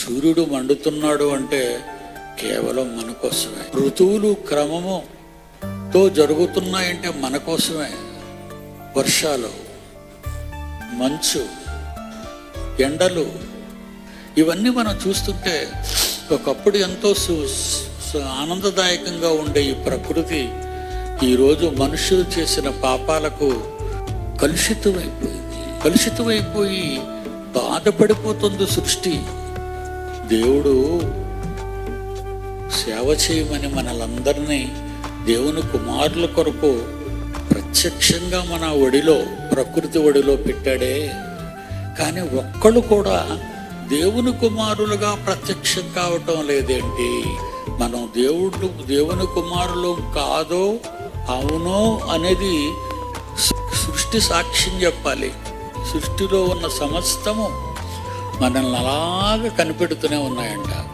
సూర్యుడు మండుతున్నాడు అంటే కేవలం మన కోసమే. ఋతువులు క్రమముతో జరుగుతున్నాయంటే మన కోసమే. వర్షాలు, మంచు, ఎండలు, ఇవన్నీ మనం చూస్తుంటే ఒకప్పుడు ఎంతో ఆనందదాయకంగా ఉండే ఈ ప్రకృతి ఈరోజు మనుషులు చేసిన పాపాలకు కలుషితమైపోయి బాధపడిపోతుంది సృష్టి. దేవుడు సేవ చేయమని మనలందరినీ దేవుని కుమారుల కొరకు ప్రత్యక్షంగా మన ఒడిలో, ప్రకృతి ఒడిలో పెట్టాడే. కానీ ఒక్కళ్ళు కూడా దేవుని కుమారులుగా ప్రత్యక్షం కావటం లేదేంటి? మనం దేవుని కుమారులు కాదో అవునో అనేది సృష్టి సాక్ష్యం చెప్పాలి. సృష్టిలో ఉన్న సమస్తము మనల్ని అలాగా కనిపెడుతూనే ఉన్నాయంట.